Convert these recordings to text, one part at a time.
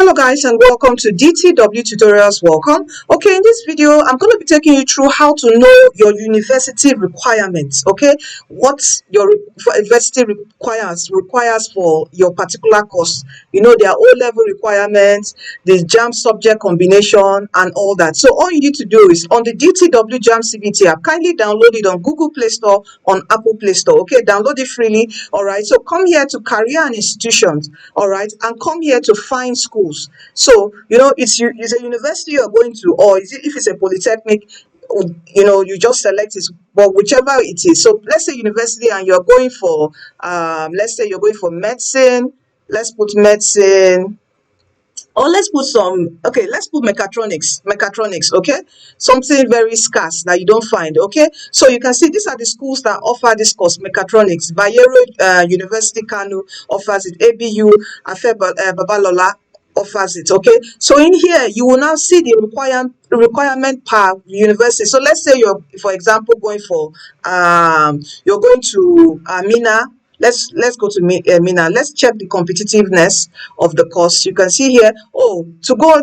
Hello guys, and welcome to DTW tutorials. Welcome. Okay, in this video I'm going to be taking you through how to know your university requirements. Okay, what your university requires for your particular course. You know, their O-level requirements, the JAMB subject combination and all that. So all you need to do is on the DTW JAMB CBT app, kindly download it on Google Play Store, on Apple Play Store. Okay, download it freely. All right, so come here to career and institutions. All right, and come here to find schools. So you know, it's a university you're going to, or is it, if it's a polytechnic, you know, you just select it, but whichever it is. So let's say university and you're going for let's say you're going for medicine. Let's put medicine, or let's put some, okay, let's put mechatronics. Okay, something very scarce that you don't find. Okay, so you can see these are the schools that offer this course, mechatronics. Bayero University Kano offers it. ABU Afe Babalola offers it. Okay, so in here you will now see the requirement per university. So let's say you're, for example, going for you're going to Mina. Let's go to Mina. Let's check the competitiveness of the course. You can see here, oh, to go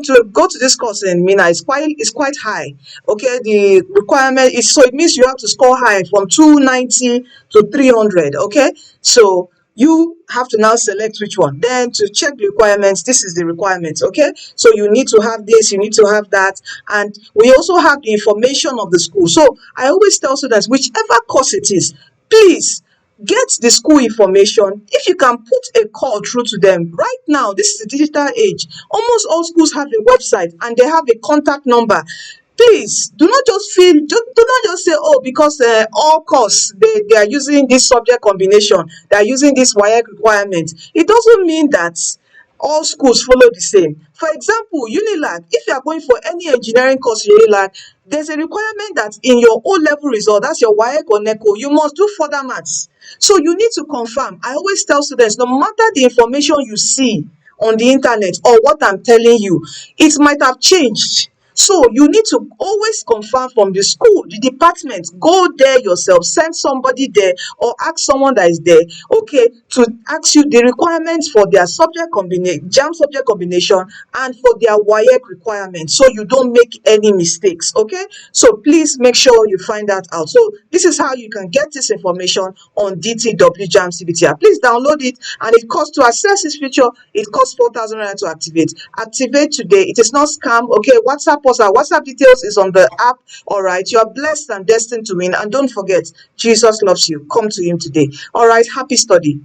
to this course in Mina is quite high. Okay, the requirement is, so it means you have to score high from 290 to 300. Okay, so you have to now select which one. Then to check the requirements, this is the requirements. Okay, so you need to have this, you need to have that, and we also have the information of the school. So I always tell students, whichever course it is, please get the school information. If you can put a call through to them right now, this is the digital age. Almost all schools have a website and they have a contact number. Please do not just say, oh, because all course they are using this subject combination, they are using this WAEC requirement. It doesn't mean that all schools follow the same. For example, Unilag, if you are going for any engineering course in Unilag, there's a requirement that in your O-level result, that's your WAEC or NECO, you must do further maths. So you need to confirm. I always tell students, no matter the information you see on the internet or what I'm telling you, it might have changed. So you need to always confirm from the school, the department. Go there yourself, send somebody there, or ask someone that is there, okay, to ask you the requirements for their subject combination, JAMB subject combination, and for their WAEC requirements, so you don't make any mistakes. Okay, so please make sure you find that out. So this is how you can get this information on DTW JAMB CBT. Please download it, and it costs, to access this feature, it costs 4,000 naira to activate. Activate today. It is not scam. Okay, WhatsApp us. Our WhatsApp details is on the app. All right, you are blessed and destined to win. And don't forget, Jesus loves you. Come to him today. All right, happy study.